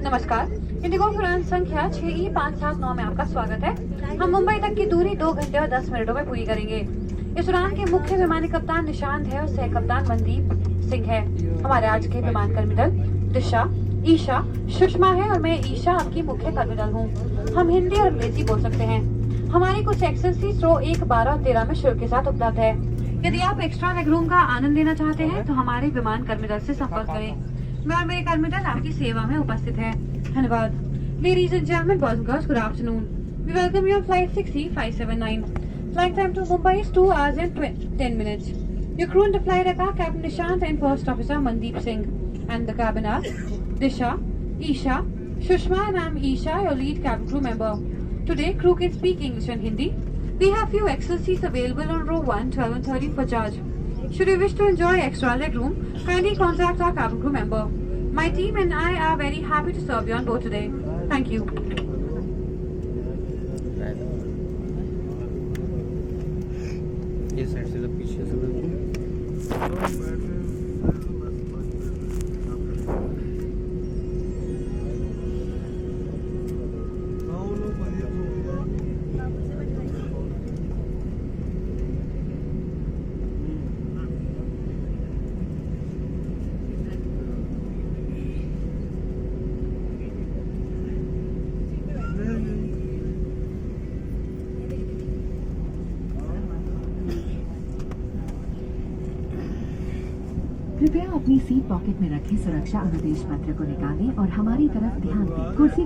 नमस्कार, इंडिगो उड़ान संख्या 6E579 में आपका स्वागत है। हम मुंबई तक की दूरी 2 घंटे और 10 मिनटों में पूरी करेंगे। इस उड़ान के मुख्य विमानी कप्तान निशांत है और सह कप्तान मनदीप सिंह है। हमारे आज के विमान कर्मी दल दिशा, ईशा, सुषमा है और मैं ईशा आपकी मुख्य कर्मी दल हूँ। हम हिंदी और अंग्रेजी बोल सकते हैं। हमारी कुछ एक्सेसरीज रो 1, 12 और 13 में शुल्क के साथ उपलब्ध है। यदि आप एक्स्ट्रा लेग रूम का आनंद लेना चाहते हैं तो हमारे विमान कर्मी दल से संपर्क करें। मैं और मेरे कर्मी दल आपकी सेवा में उपस्थित है। धन्यवाद। Ladies and gentlemen, boys and girls, good afternoon. We welcome you on flight 6E579. Flight time to Mumbai is 2 hours and 10 minutes. Your crew on the flight are Captain Nishant and First Officer Mandeep Singh. And the cabin are Disha, Isha, Shushma and I'm Isha, your lead cabin crew member. Today, crew can speak English and Hindi. We have few excel seats available on row 1, 12 and 13 for charge. Should you wish to enjoy extra leg room, kindly contact our cabin crew member. My team and I are very happy to serve you on board today. Thank you. ये side से तो पीछे से कृपया अपनी seat pocket में रखें। सुरक्षा अनुदेश पत्र को निकालें और हमारी तरफ ध्यान दें। कुर्सी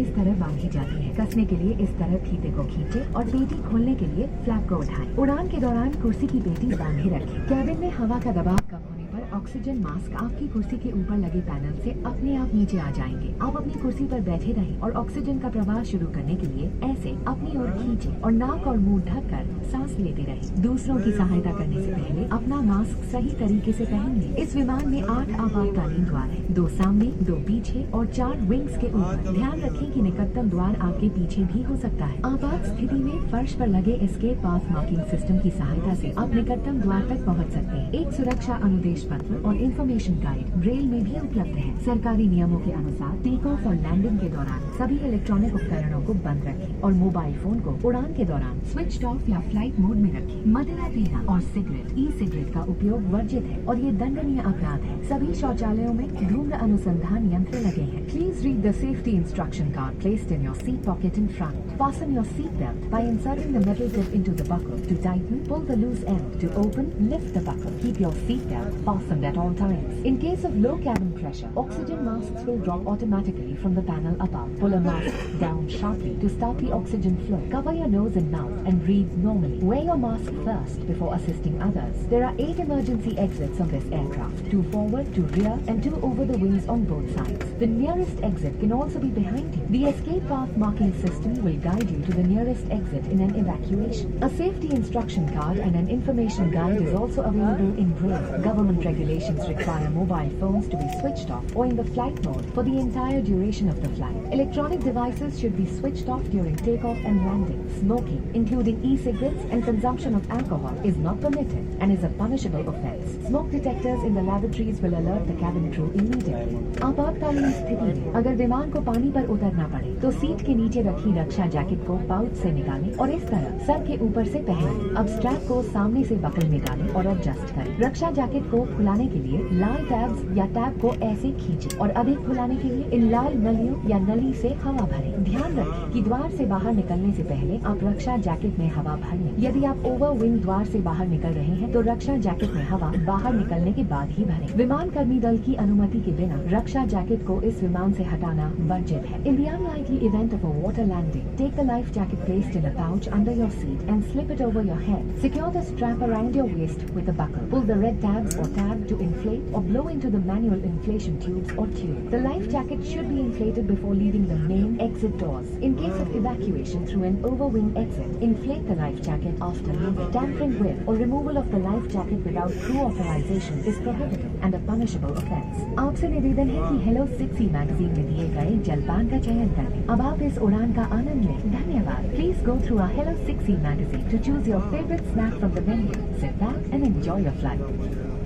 इस तरह बांधी जाती है। कसने के लिए इस तरह फीते को खींचे और पेटी खोलने के लिए फ्लैप को उठाएं। उड़ान के दौरान कुर्सी की पेटी बांधे रखें। कैबिन में हवा का दबाव कम होने पर ऑक्सीजन मास्क आपकी कुर्सी के ऊपर लगे पैनल से अपने आप नीचे आ जाएंगे। आप अपनी कुर्सी पर बैठे रहें और ऑक्सीजन का प्रवाह शुरू करने के लिए ऐसे अपनी ओर खींचे और नाक और मुंह ढककर सांस लेते रहें। दूसरों की सहायता करने से पहले अपना मास्क सही तरीके से पहन लें। इस विमान में 8 आपातकालीन द्वार हैं, 2 सामने, 2 पीछे और 4 विंग्स के ऊपर। ध्यान रखें कि निकटतम द्वार आपके पीछे भी हो सकता है। आपात स्थिति में फर्श पर लगे एस्केप पाथ मार्किंग सिस्टम की सहायता से आप निकटतम द्वार तक पहुंच सकते हैं। एक सुरक्षा अनुदेश पत्र और इंफॉर्मेशन गाइड ब्रेल में भी उपलब्ध है। सरकारी नियमों के अनुसार टेक ऑफ और लैंडिंग के दौरान सभी इलेक्ट्रॉनिक उपकरणों को बंद रखें और मोबाइल फोन को उड़ान के दौरान स्विच ऑफ या फ्लाइट मोड में रखें। मदिरा पीना और सिगरेट, ई सिगरेट का उपयोग वर्जित है और ये दंडनीय अपराध है। सभी शौचालयों में धूम्र अनुसंधान यंत्र लगे हैं। Please read the safety instruction card placed in your seat pocket in front. Fasten your seat belt by inserting the metal tip into the buckle. To tighten, pull the loose end. To open, lift the buckle. Keep your seat belt fastened at all times. In case of low cabin pressure, oxygen masks will drop automatically from the panel above. Pull a mask down sharply to stop the oxygen flow. Cover your nose and mouth and breathe normally. Wear your mask first before assisting others. There are 8 emergency exits on this aircraft. 2 forward, 2 rear and 2 over the wings on both sides. The nearest exit can also be behind you. The escape path marking system will guide you to the nearest exit in an evacuation. A safety instruction card and an information guide is also available in Braille. Government regulations require mobile phones to be switched off or in the flight mode for the entire duration of the flight. Electronic devices should be switched off during takeoff and landing. Smoking, including e-cigarettes and consumption of alcohol, is not permitted and is a punishable offence. Smoke detectors in the lavatories will alert the cabin crew immediately. आपातकालीन स्थिति में अगर विमान को पानी पर उतरना पड़े तो सीट के नीचे रखी रक्षा जैकेट को पाउच से निकालें और इस तरह सर के ऊपर से पहनें। अब स्ट्रैप को सामने से बकल में डालें और एडजस्ट करें। रक्षा जैकेट को खुलाने के लिए लाल टैब्स या टैब को ऐसे खींचें और अधिक खुलाने के लिए इन लाल नलियों या नली से हवा भरें। ध्यान रखें कि द्वार से बाहर निकलने से पहले आप रक्षा जैकेट में हवा भर लें। यदि आप ओवर विंग द्वार से बाहर निकल रहे हैं तो रक्षा जैकेट में हवा बाहर निकलने के बाद ही भरें। विमान कर्मी दल की अनुमति के बिना रक्षा जैकेट को इस विमान से हटाना वर्जित है। In the unlikely event of a water landing, take the life jacket placed in a pouch under your seat and slip it over your head. Secure the strap around your waist with a buckle. Pull the red tabs or tab to inflate or blow into the manual inflation tubes or tube. The life jacket should be inflated before leaving the main exit doors. In case of evacuation through an overwing exit, inflate the life jacket after leaving. Tampering with or removal of the life jacket without crew authorization is prohibited and a punishable offence. आपसे निवेदन है कि hello 6E magazine में दिए गए जलपान का चयन करें। अब आप इस उड़ान का आनंद लें। धन्यवाद। Please go through our Hello 6E magazine to choose your favorite snack from the menu. Sit back and enjoy your flight.